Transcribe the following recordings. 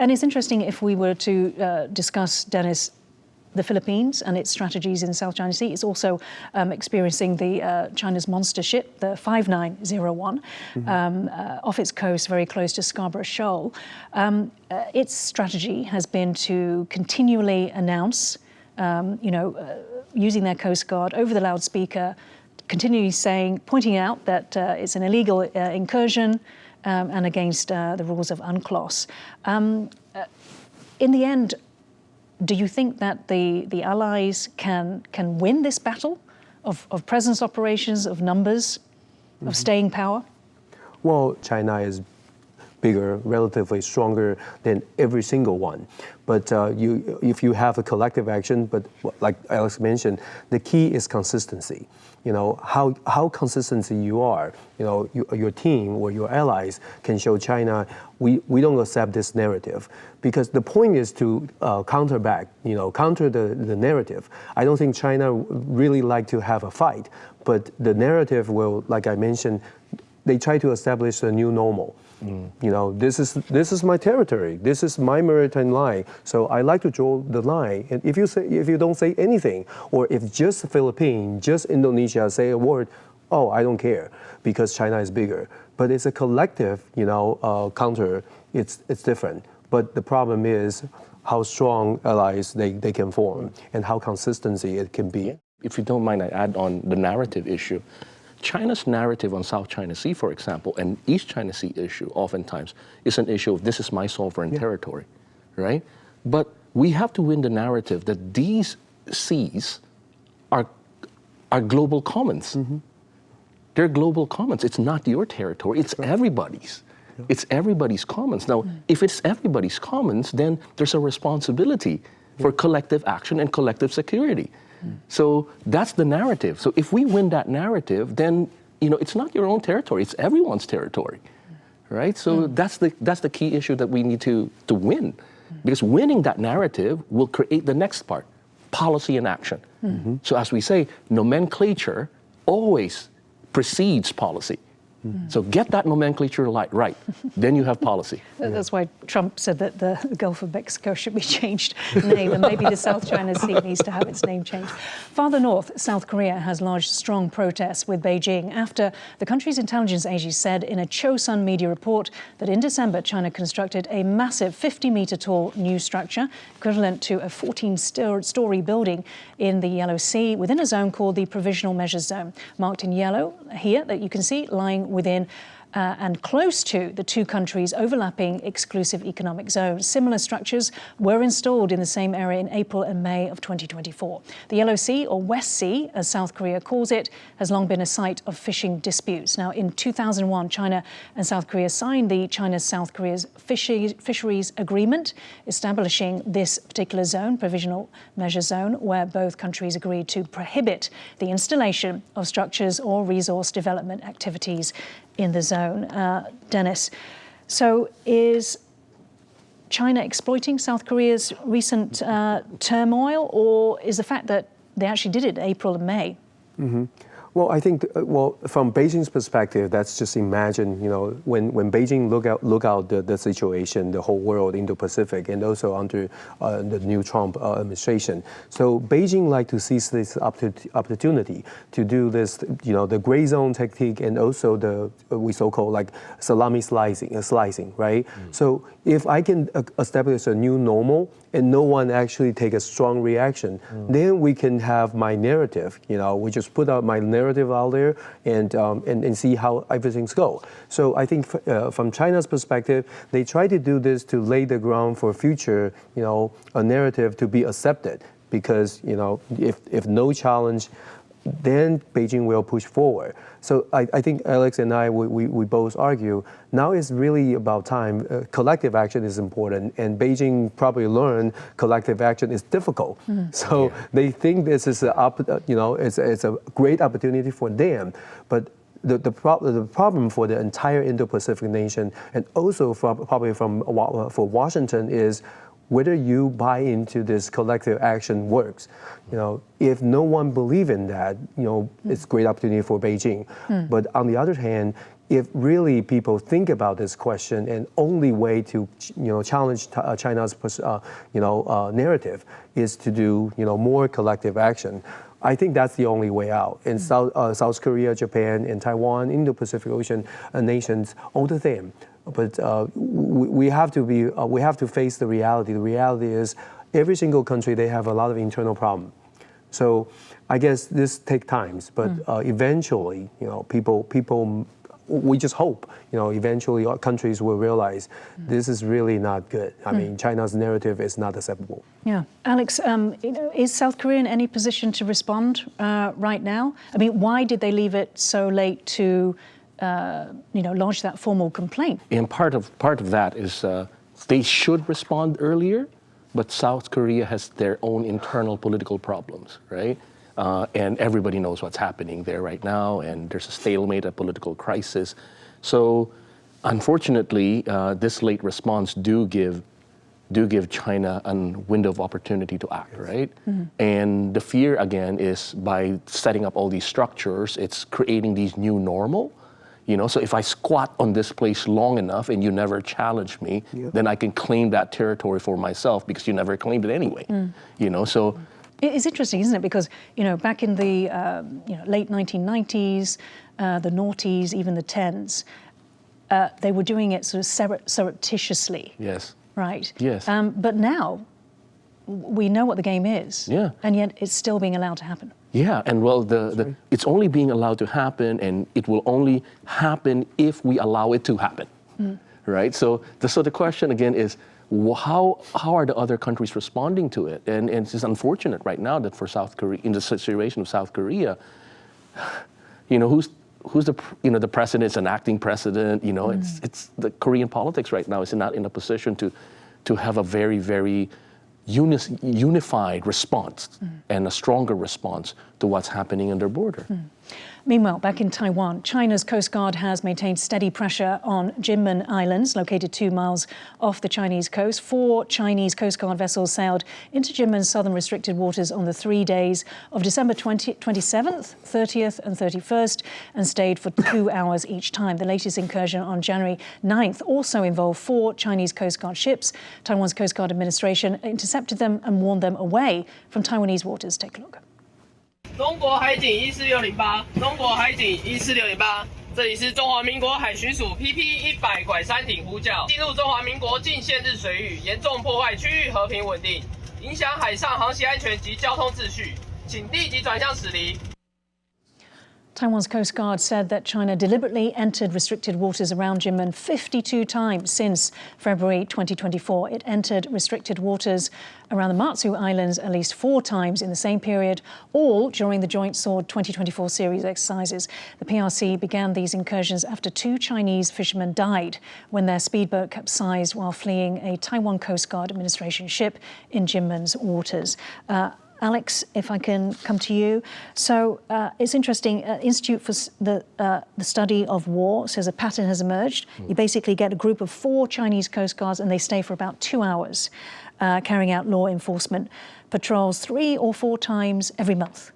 And it's interesting if we were to discuss, Dennis, the Philippines and its strategies in the South China Sea. It's also experiencing the China's monster ship, the 5901, off its coast, very close to Scarborough Shoal. Its strategy has been to continually announce, using their Coast Guard over the loudspeaker, continually pointing out that it's an illegal incursion and against the rules of UNCLOS. In the end, do you think that the Allies can win this battle of presence operations, of numbers, of staying power? Well, China is bigger, relatively stronger than every single one. But if you have a collective action, but like Alex mentioned, the key is consistency. How consistent you are. Your team or your allies can show China, we don't accept this narrative. Because the point is to counter the narrative. I don't think China really like to have a fight, but the narrative will, like I mentioned, they try to establish a new normal. This is my territory. This is my maritime line. So I like to draw the line. And if you don't say anything, or if just the Philippines, just Indonesia say a word, oh, I don't care, because China is bigger. But it's a collective, counter. It's different. But the problem is how strong allies they can form and how consistency it can be. If you don't mind, I add on the narrative issue. China's narrative on South China Sea, for example, and East China Sea issue oftentimes is an issue of this is my sovereign territory, right? But we have to win the narrative that these seas are global commons. They're global commons. It's not your territory, it's everybody's. It's everybody's commons. Now, if it's everybody's commons, then there's a responsibility for collective action and collective security. So that's the narrative. So if we win that narrative, then it's not your own territory; it's everyone's territory, right? So that's the key issue that we need to win, because winning that narrative will create the next part: policy and action. So as we say, nomenclature always precedes policy. So get that nomenclature right, then you have policy. That's why Trump said that the Gulf of Mexico should be changed name, and maybe the South China Sea needs to have its name changed. Farther north, South Korea has lodged strong protests with Beijing after the country's intelligence agency said in a Chosun media report that in December, China constructed a massive 50-meter tall new structure, equivalent to a 14-story building in the Yellow Sea, within a zone called the Provisional Measures Zone, marked in yellow here that you can see lying within and close to the two countries' overlapping exclusive economic zones. Similar structures were installed in the same area in April and May of 2024. The Yellow Sea, or West Sea, as South Korea calls it, has long been a site of fishing disputes. Now, in 2001, China and South Korea signed the China-South Korea's fisheries agreement, establishing this particular zone, Provisional Measure Zone, where both countries agreed to prohibit the installation of structures or resource development activities in the zone. Dennis, so is China exploiting South Korea's recent turmoil, or is the fact that they actually did it in April and May? Well, I think, from Beijing's perspective, that's just imagine, when Beijing look out the situation, the whole world, Indo-Pacific, and also under the new Trump administration. So Beijing like to seize this opportunity to do this, the gray zone technique, and also we so-called like salami slicing, right? So if I can establish a new normal and no one actually take a strong reaction, then we can have my narrative. We just put out my narrative out there and see how everything's go. So I think from China's perspective, they try to do this to lay the ground for future, a narrative to be accepted. Because if no challenge, then Beijing will push forward. So I think Alex and I, we both argue, now is really about time. Collective action is important, and Beijing probably learned collective action is difficult. So they think this is it's a great opportunity for them. But the problem for the entire Indo-Pacific nation, and also probably for Washington, is whether you buy into this collective action works. If no one believes in that, it's a great opportunity for Beijing. But on the other hand, if really people think about this question, and only way to challenge China's narrative is to do more collective action. I think that's the only way out. In South Korea, Japan, and Taiwan, Indo-Pacific Ocean nations, all the same. But we have to face the reality. The reality is every single country, they have a lot of internal problems. So I guess this takes time, but eventually, people. We just hope, eventually countries will realize this is really not good. I mean, China's narrative is not acceptable. Yeah. Alex, is South Korea in any position to respond right now? I mean, why did they leave it so late to, launch that formal complaint? And part of that is they should respond earlier, but South Korea has their own internal political problems, right? And everybody knows what's happening there right now, and there's a stalemate, a political crisis. So, unfortunately, this late response do give China a window of opportunity to act, right? And the fear, again, is by setting up all these structures, it's creating these new normal. So if I squat on this place long enough and you never challenge me, then I can claim that territory for myself because you never claimed it anyway. So. It's interesting, isn't it? Because, back in the late 1990s, the noughties, even the 10s, they were doing it sort of surreptitiously. Yes. Right? Yes. But now we know what the game is. Yeah. And yet it's still being allowed to happen. Yeah, and well, it's only being allowed to happen, and it will only happen if we allow it to happen, right? So the question again is, how are the other countries responding to it? And it's just unfortunate right now that for South Korea, in the situation of South Korea, who's the president is an acting president. It's the Korean politics right now is not in a position to have a very, very unified response and a stronger response to what's happening on their border. Meanwhile, back in Taiwan, China's Coast Guard has maintained steady pressure on Jinmen Islands, located 2 miles off the Chinese coast. 4 Chinese Coast Guard vessels sailed into Jinmen's southern restricted waters on the 3 days of December 27th, 30th and 31st and stayed for 2 hours each time. The latest incursion on January 9th also involved 4 Chinese Coast Guard ships. Taiwan's Coast Guard administration intercepted them and warned them away from Taiwanese waters. Take a look. 中国海警14608，中国海警14608，这里是中华民国海巡署 PP-100拐山艇呼叫，进入中华民国近现日水域，严重破坏区域和平稳定，影响海上航行安全及交通秩序，请立即转向驶离。 Taiwan's Coast Guard said that China deliberately entered restricted waters around Jinmen 52 times since February 2024. It entered restricted waters around the Matsu Islands at least 4 times in the same period, all during the Joint Sword 2024 series exercises. The PRC began these incursions after 2 Chinese fishermen died when their speedboat capsized while fleeing a Taiwan Coast Guard administration ship in Jinmen's waters. Alex, if I can come to you. So it's interesting, Institute for the Study of War says a pattern has emerged. You basically get a group of 4 Chinese Coast Guards and they stay for about 2 hours carrying out law enforcement patrols 3 or 4 times every month.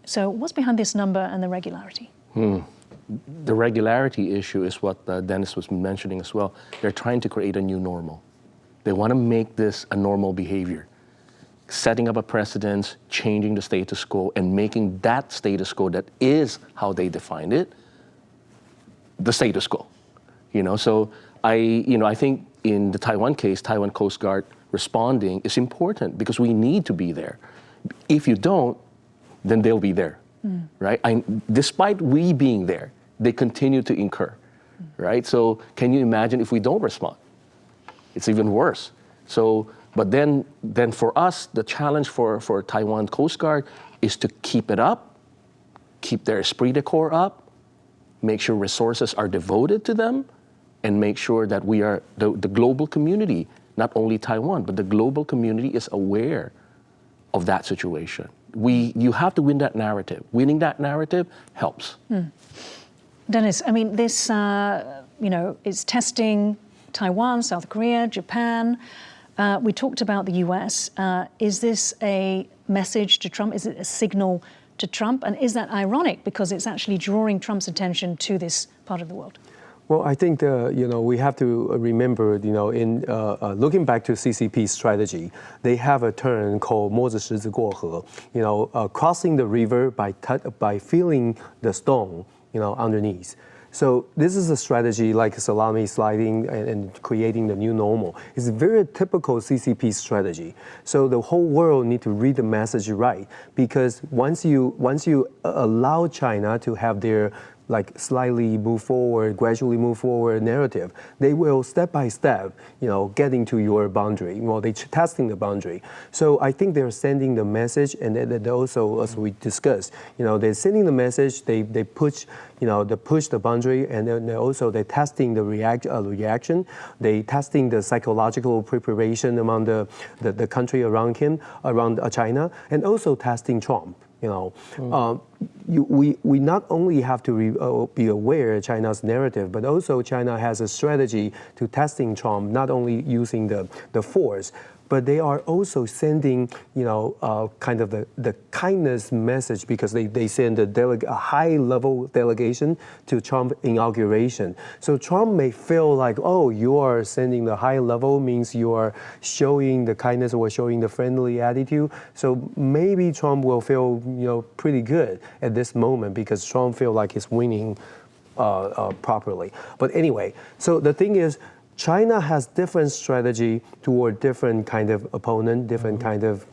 So what's behind this number and the regularity? The regularity issue is what Dennis was mentioning as well. They're trying to create a new normal. They want to make this a normal behavior. Setting up a precedent, changing the status quo, and making that status quo that is how they define it, the status quo. So I think in the Taiwan case, Taiwan Coast Guard responding is important because we need to be there. If you don't, then they'll be there, right? Despite we being there, they continue to incur, right? So can you imagine if we don't respond? It's even worse. So. But then for us, the challenge for Taiwan Coast Guard is to keep it up, keep their esprit de corps up, make sure resources are devoted to them, and make sure that we are, the global community, not only Taiwan, but the global community is aware of that situation. You have to win that narrative. Winning that narrative helps. Dennis, I mean, this, is testing Taiwan, South Korea, Japan. We talked about the US. Is this a message to Trump? Is it a signal to Trump? And is that ironic because it's actually drawing Trump's attention to this part of the world? Well, I think we have to remember, in looking back to CCP strategy, they have a term called 摸着石子过河, crossing the river by feeling the stone, underneath. So this is a strategy like salami sliding and creating the new normal. It's a very typical CCP strategy. So the whole world need to read the message right, because once you allow China to have their slightly gradually move forward narrative, they will step by step, getting to your boundary. Well, they're testing the boundary. So I think they're sending the message, and then also, as we discussed, they're sending the message. They push, they push the boundary, and then they're testing the reaction. They testing the psychological preparation among the country around China, and also testing Trump. We not only have to be aware of China's narrative, but also China has a strategy to testing Trump, not only using the force, but they are also sending, kind of the kindness message, because they send a high-level delegation to Trump inauguration. So Trump may feel like, oh, you are sending the high level means you are showing the kindness or showing the friendly attitude. So maybe Trump will feel, pretty good at this moment, because Trump feel like he's winning properly. But anyway, so the thing is, China has different strategy toward different kind of opponent, different kind of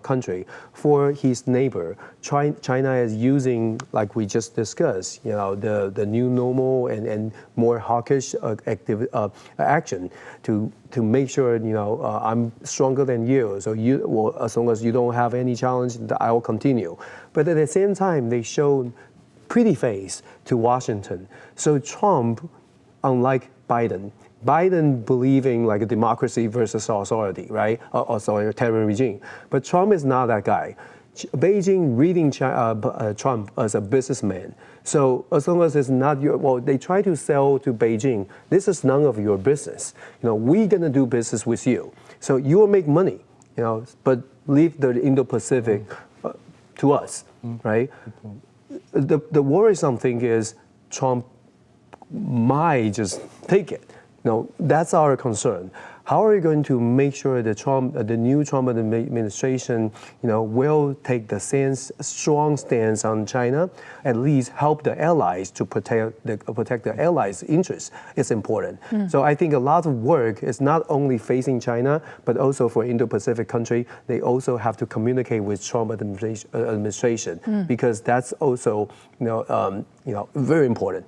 country. For his neighbor, China is using, like we just discussed, the new normal and more hawkish action to make sure I'm stronger than you. So as long as you don't have any challenge, I will continue. But at the same time, they showed pretty face to Washington. So Trump, unlike Biden believing like a democracy versus authority, right? Authoritarian regime. But Trump is not that guy. Beijing reading Trump as a businessman. So as long as it's not they try to sell to Beijing, this is none of your business. We're gonna do business with you. So you will make money, but leave the Indo-Pacific to us, right? The worrisome thing is Trump might just take it. That's our concern. How are we going to make sure the new Trump administration, will take the strong stance on China, at least help the allies to protect the allies' interests? It's important. So I think a lot of work is not only facing China, but also for Indo-Pacific country. They also have to communicate with Trump administration, because that's also, very important.